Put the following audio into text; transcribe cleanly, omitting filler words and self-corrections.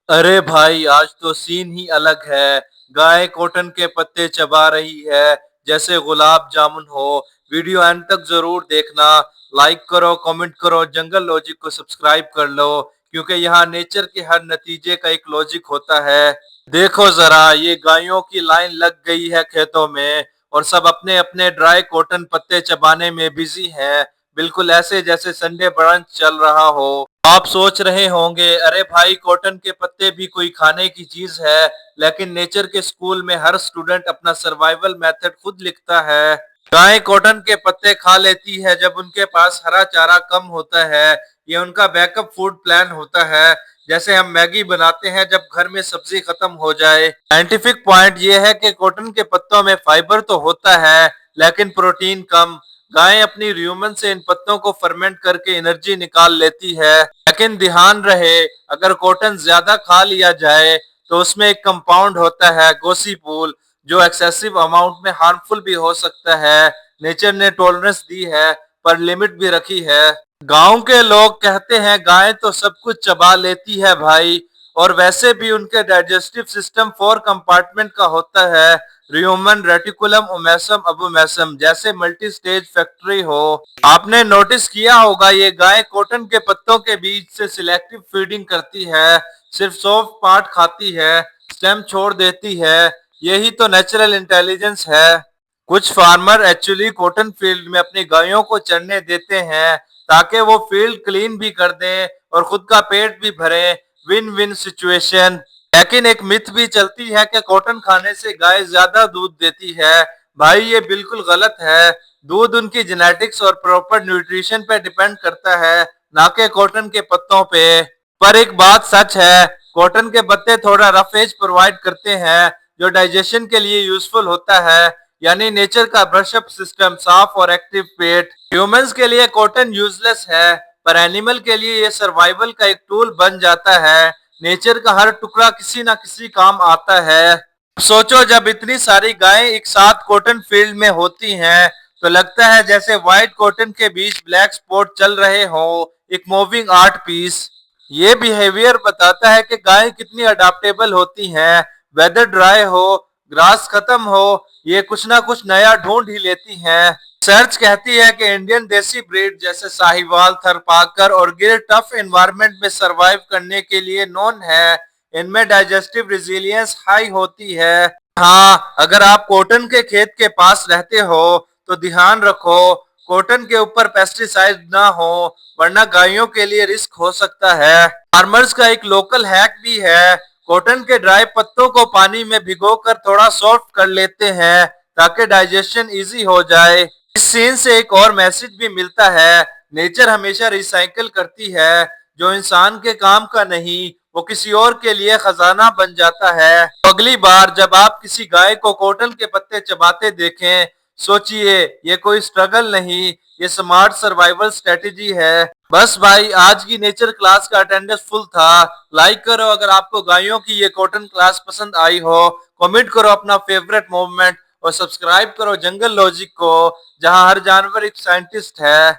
अरे भाई, आज तो सीन ही अलग है। गाय कॉटन के पत्ते चबा रही है जैसे गुलाब जामुन हो। वीडियो एंड तक जरूर देखना। लाइक करो, कमेंट करो, जंगल लॉजिक को सब्सक्राइब कर लो, क्योंकि यहाँ नेचर के हर नतीजे का एक लॉजिक होता है। देखो जरा, ये गायों की लाइन लग गई है खेतों में, और सब अपने अपने ड्राई कॉटन पत्ते चबाने में बिजी हैं। बिल्कुल ऐसे जैसे संडे ब्रंच चल रहा हो। आप सोच रहे होंगे, अरे भाई, कॉटन के पत्ते भी कोई खाने की चीज है? लेकिन नेचर के स्कूल में हर स्टूडेंट अपना सर्वाइवल मेथड खुद लिखता है। गाय कॉटन के पत्ते खा लेती है जब उनके पास हरा चारा कम होता है। ये उनका बैकअप फूड प्लान होता है। जैसे हम मैगी बनाते हैं जब घर में सब्जी खत्म हो जाए। साइंटिफिक पॉइंट ये है कि कॉटन के पत्तों में फाइबर तो होता है, लेकिन प्रोटीन कम। गाय अपनी र्यूमन से इन पत्तों को फर्मेंट करके एनर्जी निकाल लेती है। लेकिन ध्यान रहे, अगर कॉटन ज्यादा खा लिया जाए तो उसमें एक कंपाउंड होता है गोसीपूल, जो एक्सेसिव अमाउंट में हार्मफुल भी हो सकता है। नेचर ने टॉलरेंस दी है, पर लिमिट भी रखी है। गांव के लोग कहते हैं गाय तो सब कुछ चबा लेती है भाई, और वैसे भी उनके डाइजेस्टिव सिस्टम 4 कंपार्टमेंट का होता है। र्यूमन, रेटिकुलम, ओमेसम, अबोमेसम, जैसे मल्टी स्टेज फैक्ट्री हो। आपने नोटिस किया होगा, ये गाय कॉटन के पत्तों के बीच से सिलेक्टिव फीडिंग करती है। सिर्फ सॉफ्ट पार्ट खाती है, स्टेम छोड़ देती है। यही तो नेचुरल इंटेलिजेंस है। कुछ फार्मर एक्चुअली कॉटन फील्ड में अपनी गायों को चरने देते हैं, ताकि वो फील्ड क्लीन भी कर दें और खुद का पेट भी भरें। Win win situation. लेकिन एक मिथ भी चलती है कि कॉटन खाने से गाय ज्यादा दूध देती है। भाई, ये बिल्कुल गलत है। दूध उनकी जेनेटिक्स और प्रॉपर न्यूट्रिशन पे डिपेंड करता है, ना कि कॉटन के पत्तों पे। पर एक बात सच है, कॉटन के पत्ते थोड़ा रफ एज प्रोवाइड करते हैं, जो डाइजेशन के लिए यूजफुल होता है। यानी नेचर का ब्रशअप सिस्टम, साफ और एक्टिव पेट। ह्यूमंस के लिए कॉटन यूजलेस है, पर एनिमल के लिए ये सर्वाइवल का एक टूल बन जाता है। नेचर का हर टुकड़ा किसी ना किसी काम आता है। सोचो, जब इतनी सारी गायें एक साथ कॉटन फील्ड में होती हैं, तो लगता है जैसे व्हाइट कॉटन के बीच ब्लैक स्पॉट चल रहे हो, एक मूविंग आर्ट पीस। ये बिहेवियर बताता है कि गायें कितनी अडाप्टेबल होती हैं। वेदर ड्राई हो, ग्रास खत्म हो, ये कुछ ना कुछ नया ढूंढ ही लेती हैं। सर्च कहती है कि इंडियन देसी ब्रीड जैसे साहिवाल, थरपाकर और गिर टफ एनवायरनमेंट में सरवाइव करने के लिए नोन है। इनमें डाइजेस्टिव रेजिलियंस हाई होती है। हाँ, अगर आप कॉटन के खेत के पास रहते हो तो ध्यान रखो, कॉटन के ऊपर पेस्टिसाइड ना हो, वरना गायों के लिए रिस्क हो सकता है। फार्मर्स का एक लोकल हैक भी है। कॉटन के ड्राई पत्तों को पानी में भिगोकर थोड़ा सॉफ्ट कर लेते हैं, ताकि डाइजेशन इजी हो जाए। इस सीन से एक और मैसेज भी मिलता है, नेचर हमेशा रिसाइकल करती है। जो इंसान के काम का नहीं, वो किसी और के लिए खजाना बन जाता है। तो अगली बार जब आप किसी गाय को कॉटन के पत्ते चबाते देखें, सोचिए ये कोई स्ट्रगल नहीं, ये स्मार्ट सर्वाइवल स्ट्रेटेजी है। बस भाई, आज की नेचर क्लास का अटेंडेंस फुल था। लाइक करो अगर आपको गायों की ये कॉटन क्लास पसंद आई हो। कमेंट करो अपना फेवरेट मोमेंट, और सब्सक्राइब करो जंगल लॉजिक को, जहां हर जानवर एक साइंटिस्ट है।